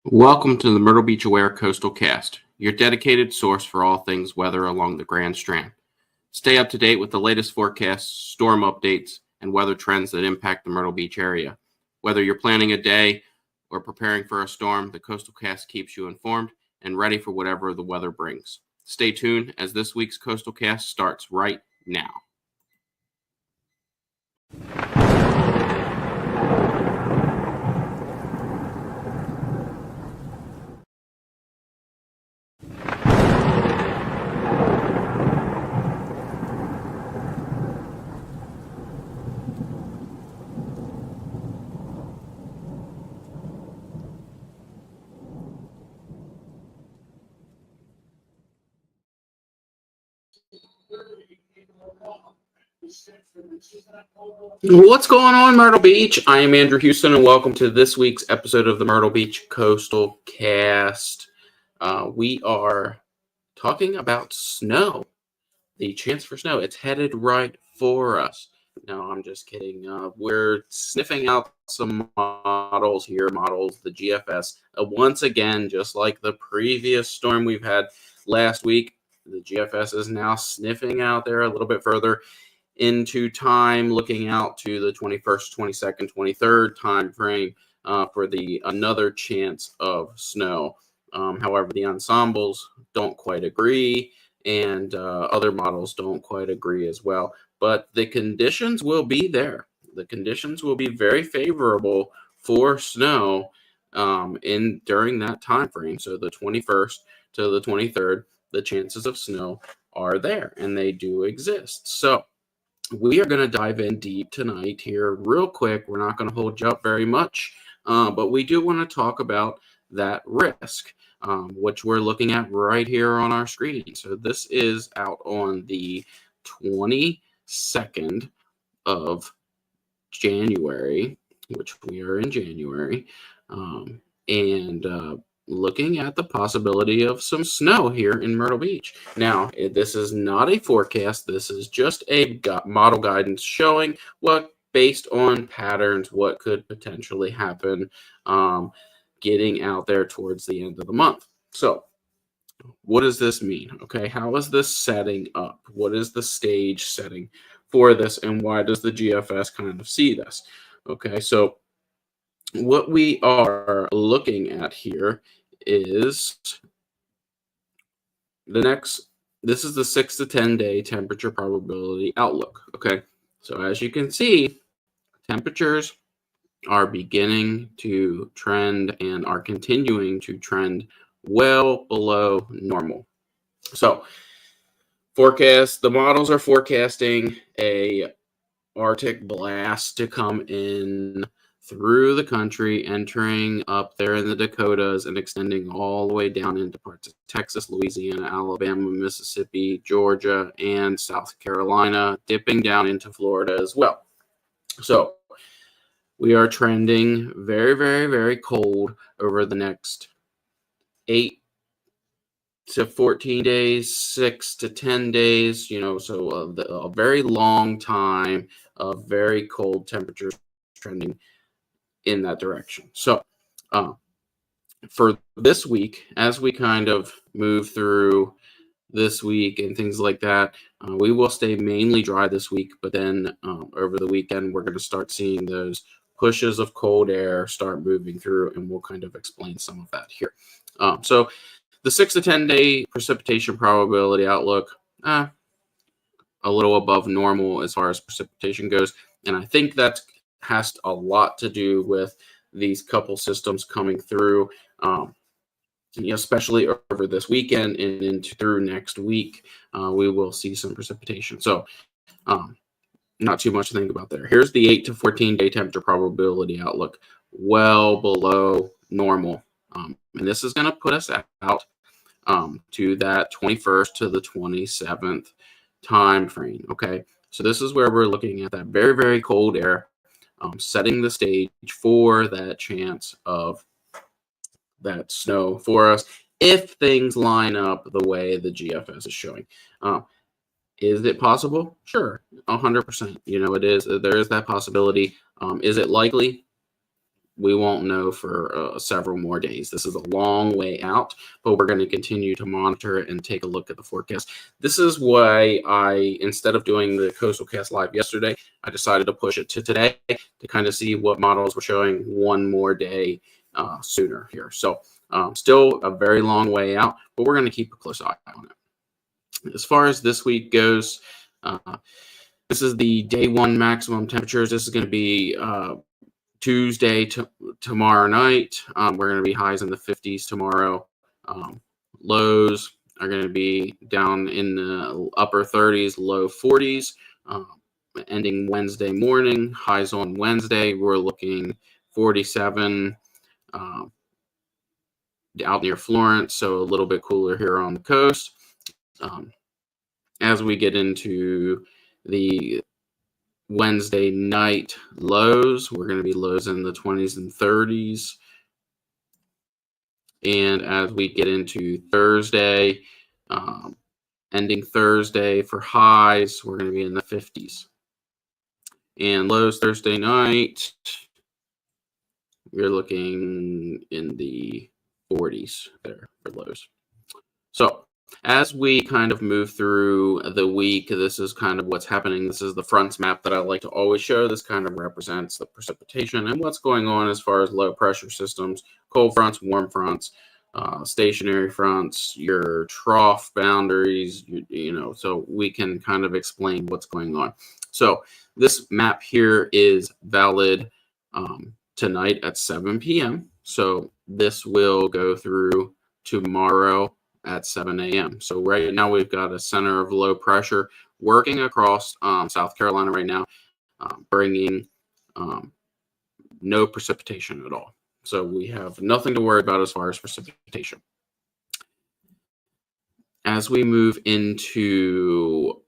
Welcome to the Myrtle Beach Aware Coastal Cast, your dedicated source for all things weather along the Grand Strand. Stay up to date with the latest forecasts, storm updates, and weather trends that impact the Myrtle Beach area. Whether you're planning a day or preparing for a storm, the Coastal Cast keeps you informed and ready for whatever the weather brings. Stay tuned as this week's Coastal Cast starts right now. What's going on, Myrtle Beach? I am Andrew Houston, and welcome to this week's episode of the Myrtle Beach Coastal Cast. We are talking about snow, the chance for snow. It's headed right for us. No, I'm just kidding. We're sniffing out some models, the GFS. Once again, just like the previous storm we've had last week, the GFS is now sniffing out there a little bit further into time, looking out to the 21st, 22nd, 23rd time frame for another chance of snow. However, the ensembles don't quite agree, and other models don't quite agree as well. But the conditions will be there. The conditions will be very favorable for snow during that time frame. So the 21st to the 23rd, the chances of snow are there, and they do exist. So we are going to dive in deep tonight here real quick. We're not going to hold you up very much, but we do want to talk about that risk, which we're looking at right here on our screen. So this is out on the 22nd of January, which we are in January, and looking at the possibility of some snow here in Myrtle Beach. Now, this is not a forecast. This is just a model guidance showing what, based on patterns, what could potentially happen getting out there towards the end of the month. So what does this mean? Okay, how is this setting up? What is the stage setting for this, and why does the GFS kind of see this? Okay, so what we are looking at here is this is the 6 to 10 day temperature probability outlook. Okay, so as you can see, temperatures are beginning to trend and are continuing to trend well below normal. So the models are forecasting a Arctic blast to come in through the country, entering up there in the Dakotas and extending all the way down into parts of Texas, Louisiana, Alabama, Mississippi, Georgia, and South Carolina, dipping down into Florida as well. So we are trending very, very, very cold over the next 8 to 14 days, 6 to 10 days, so a very long time of very cold temperatures trending in that direction. So for this week, as we kind of move through this week and things like that, we will stay mainly dry this week, but then over the weekend, we're going to start seeing those pushes of cold air start moving through, and we'll kind of explain some of that here. So the 6 to 10 day precipitation probability outlook, a little above normal as far as precipitation goes. And I think that has a lot to do with these couple systems coming through, especially over this weekend and into through next week. We will see some precipitation. So not too much to think about there. Here's the 8 to 14 day temperature probability outlook, well below normal. And this is going to put us out to that 21st to the 27th time frame. Okay, so this is where we're looking at that very, very cold air, setting the stage for that chance of that snow for us if things line up the way the GFS is showing. Is it possible? Sure, 100%. It is. There is that possibility. Is it likely? we won't know for several more days. This is a long way out, but we're going to continue to monitor it and take a look at the forecast. This is why instead of doing the Coastal Cast Live yesterday, I decided to push it to today to kind of see what models were showing one more day sooner here. So still a very long way out, but we're going to keep a close eye on it. As far as this week goes, this is the day one maximum temperatures. This is going to be Tuesday tomorrow night. We're going to be highs in the 50s tomorrow. Lows are going to be down in the upper 30s, low 40s. Ending Wednesday morning, highs on Wednesday, we're looking 47 out near Florence, so a little bit cooler here on the coast. As we get into the Wednesday night lows, we're going to be lows in the 20s and 30s. And as we get into Thursday, ending Thursday for highs, we're going to be in the 50s. And lows Thursday night, we're looking in the 40s there for lows. So as we kind of move through the week, this is kind of what's happening. This is the fronts map that I like to always show. This kind of represents the precipitation and what's going on as far as low pressure systems, cold fronts, warm fronts, stationary fronts, your trough boundaries, so we can kind of explain what's going on. So this map here is valid tonight at 7 p.m. So this will go through tomorrow at 7 a.m. So right now we've got a center of low pressure working across South Carolina right now, bringing no precipitation at all. So we have nothing to worry about as far as precipitation. As we move into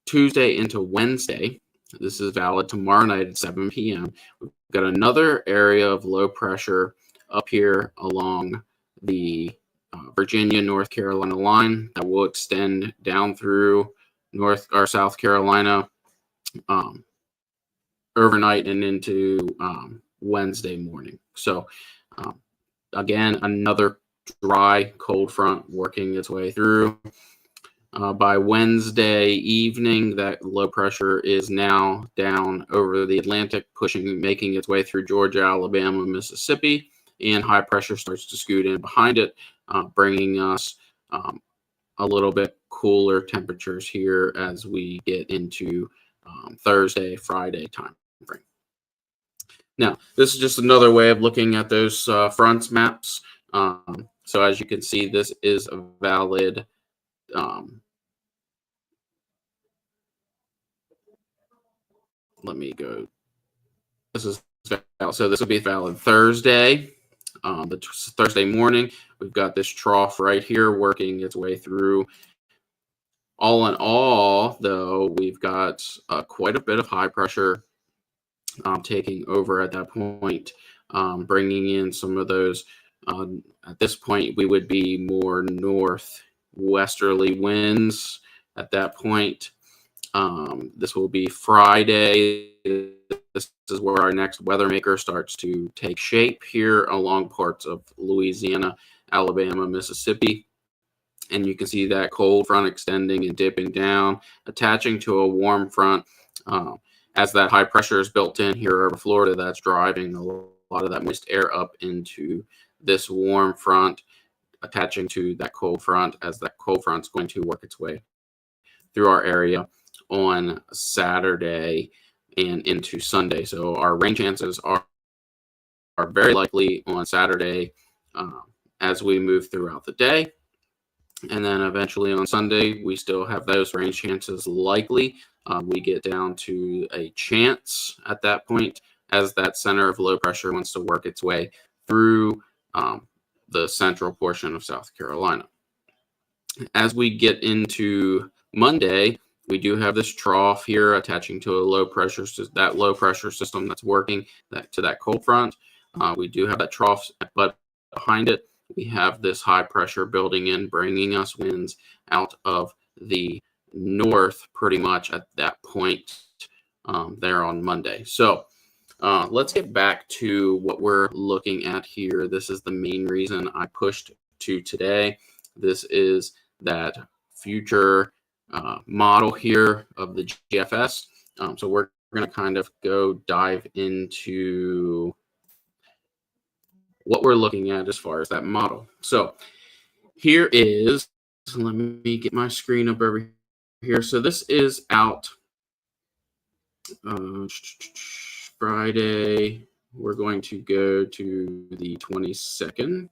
Tuesday into Wednesday, this is valid tomorrow night at 7 p.m. We've got another area of low pressure up here along the Virginia, North Carolina line that will extend down through South Carolina overnight and into Wednesday morning. So again, another dry cold front working its way through. By Wednesday evening, that low pressure is now down over the Atlantic, making its way through Georgia, Alabama, Mississippi, and high pressure starts to scoot in behind it, bringing us a little bit cooler temperatures here as we get into Thursday, Friday time frame. Now, this is just another way of looking at those fronts maps. So as you can see, this is a valid let me go. This is valid. So this will be valid Thursday. The Thursday morning, we've got this trough right here working its way through. All in all, though, we've got quite a bit of high pressure taking over at that point, bringing in some of those. At this point, we would be more northwesterly winds at that point. This will be Friday. This is where our next weather maker starts to take shape here along parts of Louisiana, Alabama, Mississippi. And you can see that cold front extending and dipping down, attaching to a warm front. As that high pressure is built in here over Florida, that's driving a lot of that moist air up into this warm front, attaching to that cold front, as that cold front is going to work its way through our area on Saturday and into Sunday. So our rain chances are very likely on Saturday as we move throughout the day. And then eventually on Sunday, we still have those rain chances likely. We get down to a chance at that point as that center of low pressure wants to work its way through the central portion of South Carolina. As we get into Monday, we do have this trough here attaching to a low pressure system that's working to that cold front. We do have that trough, but behind it, we have this high pressure building in, bringing us winds out of the north pretty much at that point there on Monday. So let's get back to what we're looking at here. This is the main reason I pushed to today. This is that future model here of the GFS. So we're going to kind of go dive into what we're looking at as far as that model. So here is, let me get my screen up over here. So this is out Friday. We're going to go to the 22nd.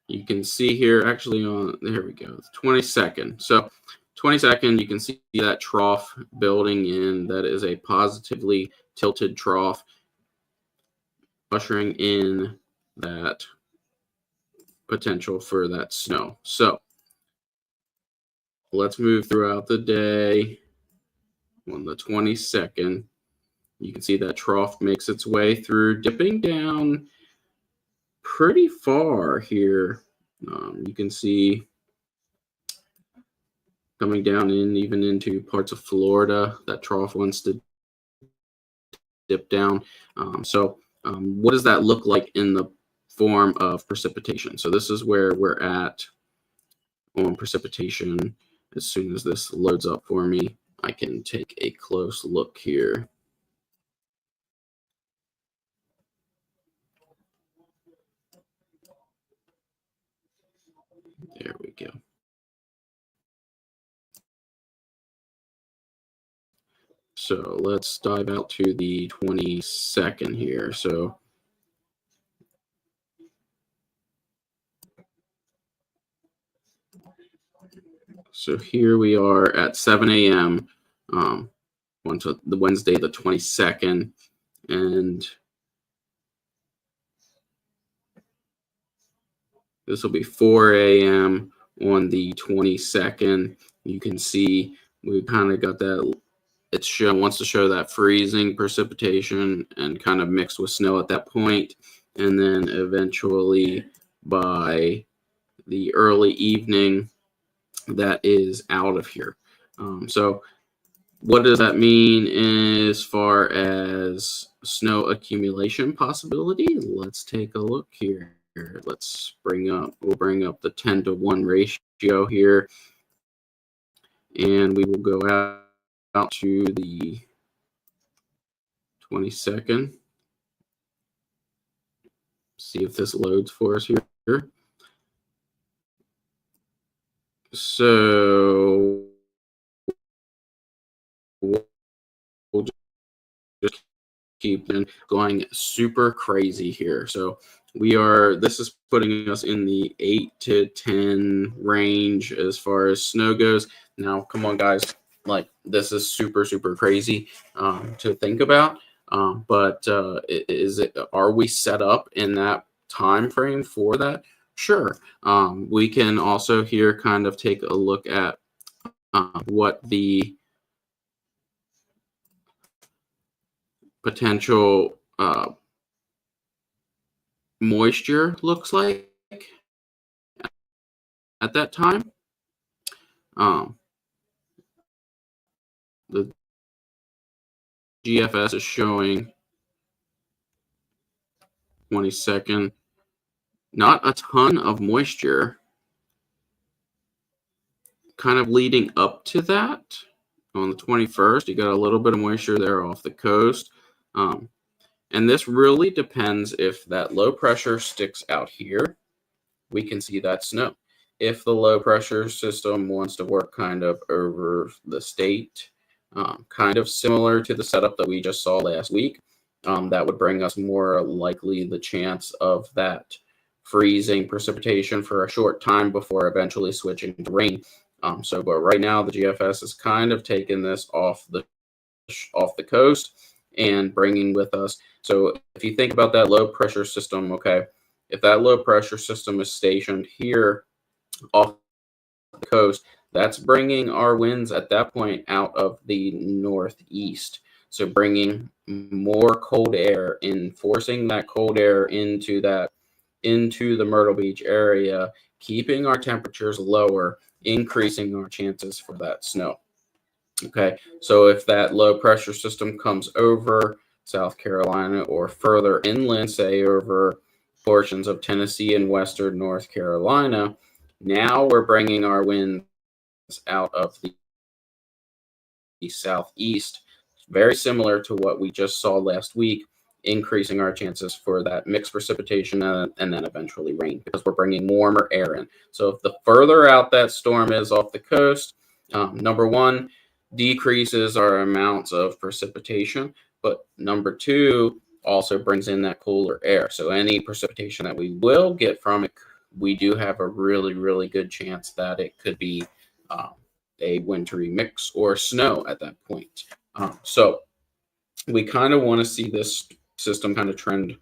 You can see here, actually on, there we go, 22nd. So 22nd, you can see that trough building in. That is a positively tilted trough, ushering in that potential for that snow. So let's move throughout the day. On the 22nd, you can see that trough makes its way through, dipping down pretty far here. You can see coming down in even into parts of Florida, that trough wants to dip down. What does that look like in the form of precipitation? So this is where we're at on precipitation. As soon as this loads up for me, I can take a close look here. There we go. So let's dive out to the 22nd here. So here we are at 7 a.m. On to the Wednesday, the 22nd, and this will be 4 a.m. on the 22nd. You can see we kind of got that. It wants to show that freezing precipitation and kind of mixed with snow at that point, and then eventually by the early evening, that is out of here. So what does that mean as far as snow accumulation possibility? Let's take a look here. We'll bring up the 10-to-1 ratio here, and we will go out to the 22nd. See if this loads for us here. So we'll just keep going super crazy here. So this is putting us in the 8 to 10 range as far as snow goes. Now, come on, guys. Like, this is super, super crazy to think about. But are we set up in that time frame for that? Sure. We can also here kind of take a look at what the potential moisture looks like at that time. The GFS is showing 22nd, not a ton of moisture. Kind of leading up to that, on the 21st, you got a little bit of moisture there off the coast. And this really depends if that low pressure sticks out here, we can see that snow. If the low pressure system wants to work kind of over the state, kind of similar to the setup that we just saw last week, that would bring us more likely the chance of that freezing precipitation for a short time before eventually switching to rain. But right now the GFS is kind of taking this off the coast and bringing with us. So if you think about that low pressure system, okay, if that low pressure system is stationed here off the coast, that's bringing our winds at that point out of the northeast. So bringing more cold air in, forcing that cold air into the Myrtle Beach area, keeping our temperatures lower, increasing our chances for that snow. Okay, so if that low pressure system comes over South Carolina or further inland, say over portions of Tennessee and western North Carolina, now we're bringing our winds out of the southeast, very similar to what we just saw last week, increasing our chances for that mixed precipitation and then eventually rain because we're bringing warmer air in. So if the further out that storm is off the coast, number one, decreases our amounts of precipitation, but number two, also brings in that cooler air. So any precipitation that we will get from it, we do have a really, really good chance that it could be a wintry mix or snow at that point. So we kind of want to see this system kind of trend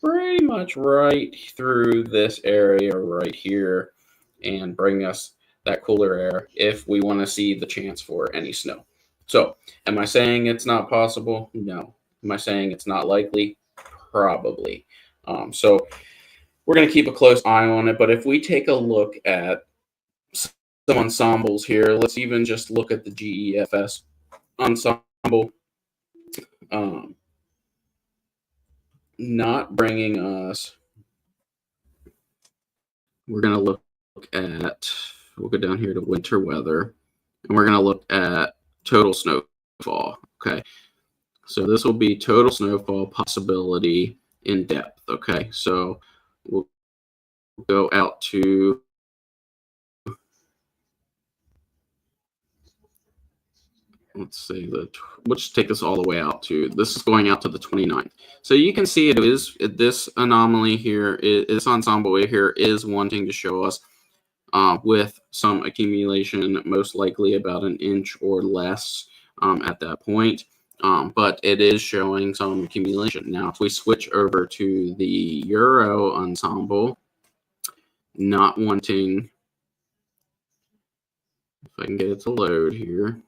pretty much right through this area right here and bring us that cooler air if we want to see the chance for any snow. So am I saying it's not possible? No. Am I saying it's not likely? Probably. So we're going to keep a close eye on it. But if we take a look at some ensembles here, let's even just look at the GEFS ensemble. Not bringing us, we're going to look at, we'll go down here to winter weather, and we're going to look at total snowfall. Okay, so this will be total snowfall possibility in depth. Okay, so we'll go out to, let's say that we'll just take this all the way out to, this is going out to the 29th. So you can see it is, this anomaly here, this ensemble here is wanting to show us with some accumulation, most likely about an inch or less at that point. But it is showing some accumulation. Now, if we switch over to the Euro ensemble, not wanting, if I can get it to load here,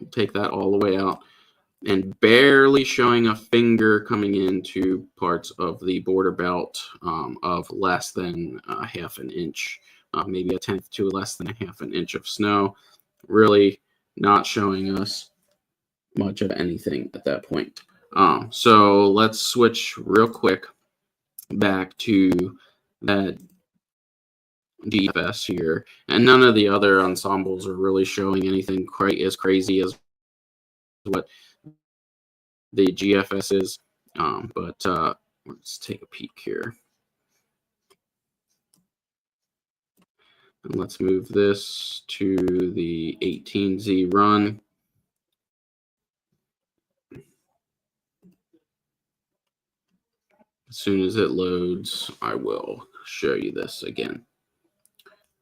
take that all the way out and barely showing a finger coming into parts of the border belt of less than half an inch, maybe a tenth to less than a half an inch of snow, really not showing us much of anything at that point. So let's switch real quick back to that GFS here, and none of the other ensembles are really showing anything quite as crazy as what the GFS is, but let's take a peek here. And let's move this to the 18Z run. As soon as it loads, I will show you this again.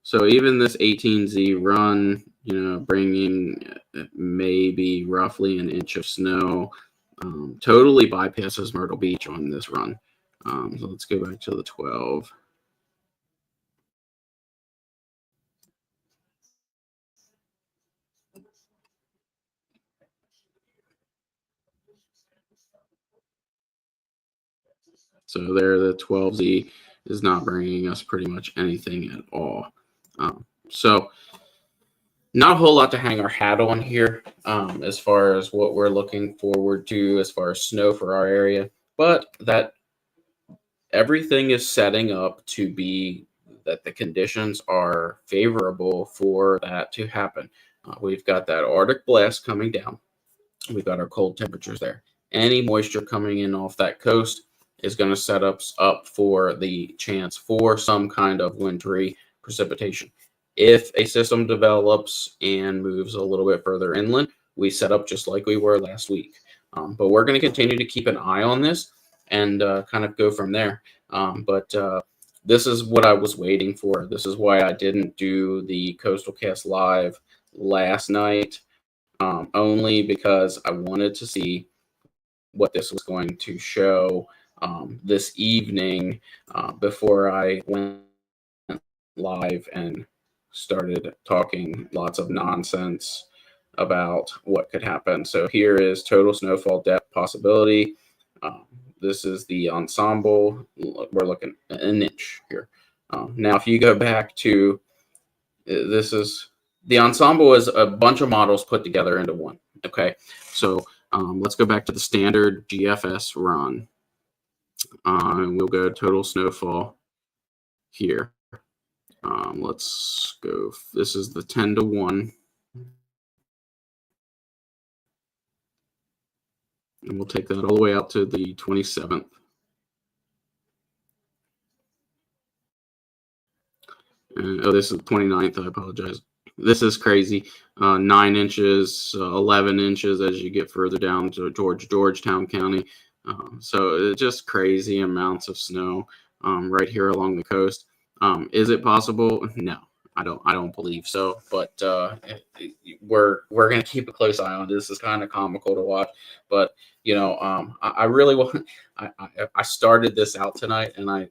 So even this 18Z run, bringing maybe roughly an inch of snow, totally bypasses Myrtle Beach on this run. So let's go back to the 12. So there, the 12Z is not bringing us pretty much anything at all. So not a whole lot to hang our hat on here as far as what we're looking forward to as far as snow for our area, but that everything is setting up to be that the conditions are favorable for that to happen. We've got that Arctic blast coming down. We've got our cold temperatures there. Any moisture coming in off that coast is going to set us up for the chance for some kind of wintry precipitation. If a system develops and moves a little bit further inland, we set up just like we were last week. But we're going to continue to keep an eye on this and kind of go from there. But this is what I was waiting for. This is why I didn't do the Coastal Cast Live last night, only because I wanted to see what this was going to show this evening before I went live and started talking lots of nonsense about what could happen. So here is total snowfall depth possibility. This is the ensemble. We're looking at an inch here. Now, if you go back to this is the ensemble is a bunch of models put together into one. Okay, so let's go back to the standard GFS run. And we'll go total snowfall here. Let's go. This is the 10-to-1. And we'll take that all the way out to the 27th. Oh, this is the 29th. I apologize. This is crazy. 9 inches, 11 inches as you get further down to Georgetown County. So it's just crazy amounts of snow right here along the coast. Is it possible? No, I don't believe so. But we're gonna keep a close eye on this. This is kind of comical to watch, but you know, I really want. I started this out tonight, and I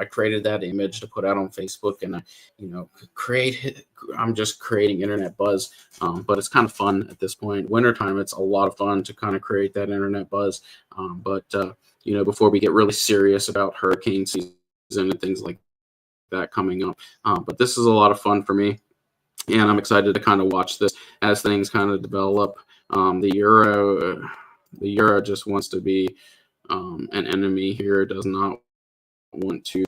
created that image to put out on Facebook, and I'm just creating internet buzz. But it's kind of fun at this point. Wintertime, it's a lot of fun to kind of create that internet buzz. But before we get really serious about hurricane season and things like that coming up. But this is a lot of fun for me, and I'm excited to kind of watch this as things kind of develop. The Euro just wants to be an enemy here. Does not want to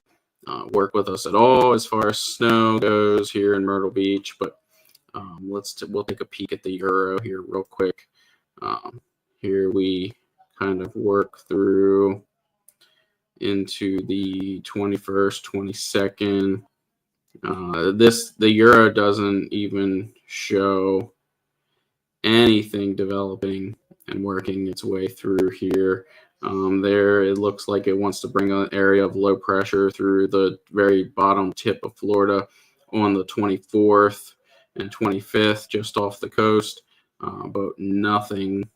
work with us at all as far as snow goes here in Myrtle Beach. But we'll take a peek at the Euro here real quick. Here we kind of work through into the 21st, 22nd. The Euro doesn't even show anything developing and working its way through here. There, it looks like it wants to bring an area of low pressure through the very bottom tip of Florida on the 24th and 25th, just off the coast, but nothing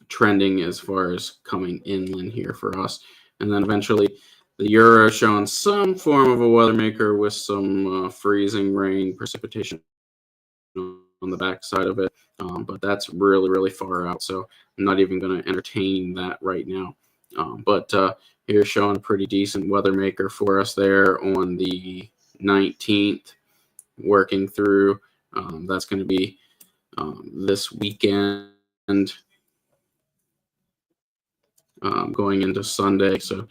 trending as far as coming inland here for us. And then eventually the Euro showing some form of a weather maker with some freezing rain precipitation on the backside of it. But that's really, really far out. So I'm not even going to entertain that right now. But here's showing a pretty decent weather maker for us there on the 19th, working through. That's going to be this weekend. Going into Sunday. So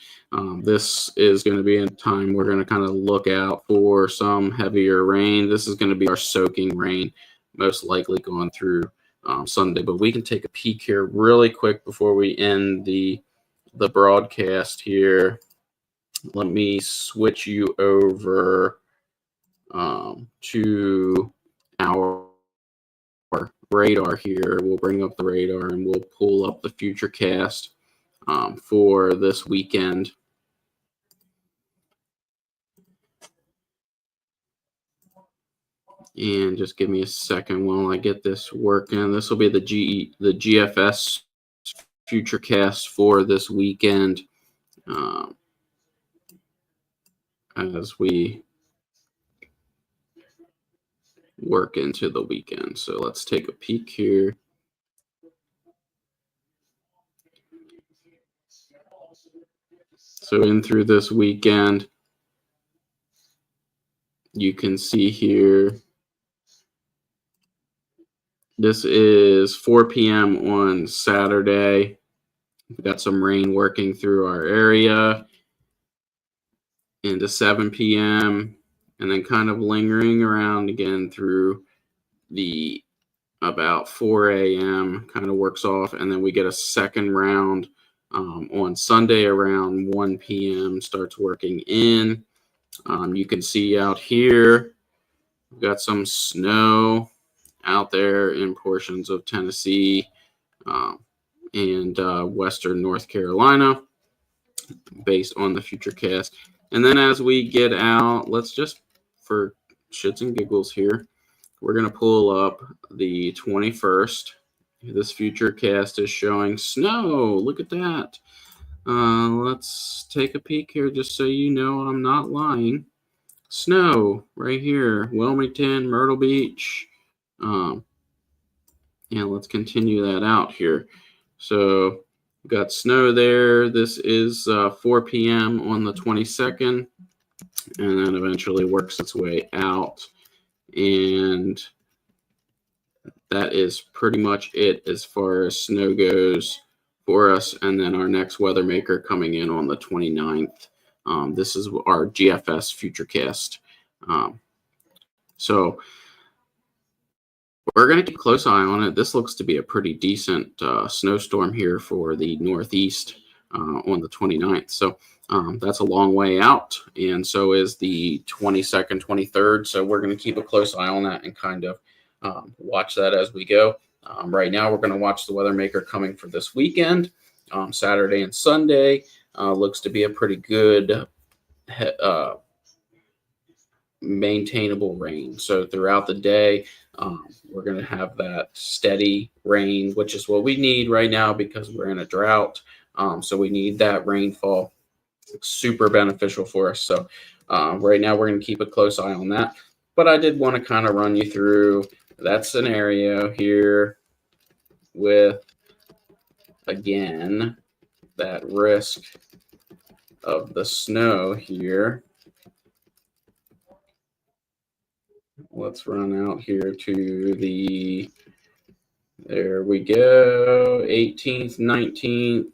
this is going to be a time we're going to kind of look out for some heavier rain. This is going to be our soaking rain, most likely going through Sunday. But we can take a peek here really quick before we end the broadcast here. Let me switch you over to our radar here. We'll bring up the radar and we'll pull up the Futurecast for this weekend. And just give me a second while I get this working. This will be the GFS Futurecast for this weekend as we work into the weekend. So let's take a peek here. So in through this weekend, you can see here, this is 4 p.m. on Saturday. We've got some rain working through our area into 7 p.m. and then kind of lingering around again through the about 4 a.m. kind of works off. And then we get a second round on Sunday around 1 p.m. starts working in. You can see out here, we've got some snow out there in portions of Tennessee and western North Carolina based on the Futurecast. And then as we get out, let's just, for shits and giggles here, we're going to pull up the 21st. This Futurecast is showing snow. Look at that. Let's take a peek here just so you know I'm not lying. Snow right here, Wilmington, Myrtle Beach. And let's continue that out here. So we've got snow there. This is 4 p.m. on the 22nd, and then eventually works its way out And that is pretty much it as far as snow goes for us. And then our next weather maker coming in on the 29th. This is our GFS Futurecast. So we're going to keep a close eye on it. This looks to be a pretty decent snowstorm here for the Northeast on the 29th. So that's a long way out. And so is the 22nd, 23rd. So we're going to keep a close eye on that and kind of watch that as we go. Right now, we're going to watch the weather maker coming for this weekend, Saturday and Sunday. Looks to be a pretty good maintainable rain. So throughout the day, we're going to have that steady rain, which is what we need right now because we're in a drought. So we need that rainfall. It's super beneficial for us. So right now, we're going to keep a close eye on that. But I did want to kind of run you through that scenario here with, again, that risk of the snow here. Let's run out here to the, there we go, 18th, 19th.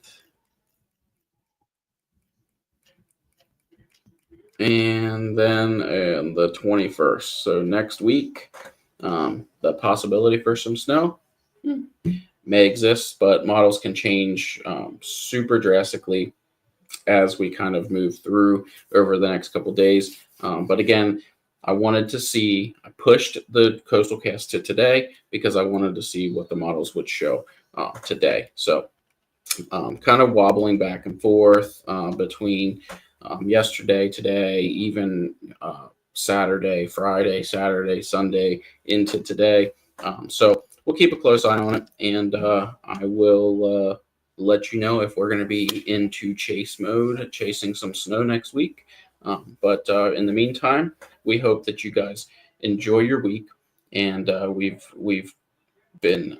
And then the 21st. So next week, the possibility for some snow may exist, but models can change super drastically as we kind of move through over the next couple of days. But again, I wanted to see, I pushed the Coastal Cast to today because I wanted to see what the models would show today. So kind of wobbling back and forth between yesterday, today, even Saturday, Friday, Saturday, Sunday into today. So we'll keep a close eye on it, and I will let you know if we're going to be into chase mode, chasing some snow next week. But in the meantime, we hope that you guys enjoy your week, and we've been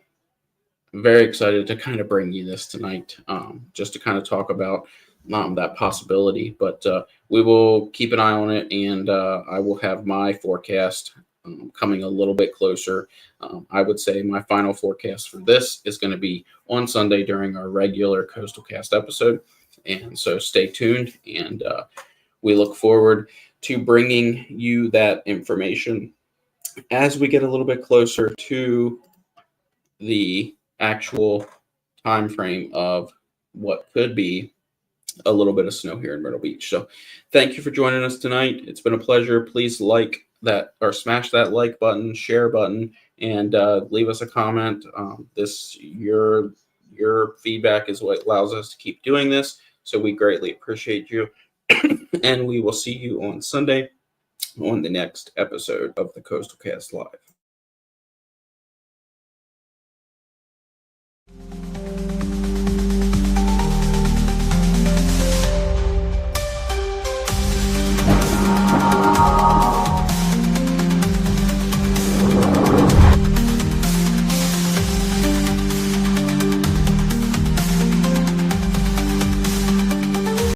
very excited to kind of bring you this tonight, just to kind of talk about that possibility. But we will keep an eye on it, and I will have my forecast coming a little bit closer. I would say my final forecast for this is going to be on Sunday during our regular Coastal Cast episode. And so stay tuned, and we look forward to bringing you that information as we get a little bit closer to the actual time frame of what could be a little bit of snow here in Myrtle Beach. So thank you for joining us tonight. It's been a pleasure. Please like that, or smash that like button, share button, and leave us a comment. Your feedback is what allows us to keep doing this. So we greatly appreciate you. And we will see you on Sunday on the next episode of the Coastal Cast Live.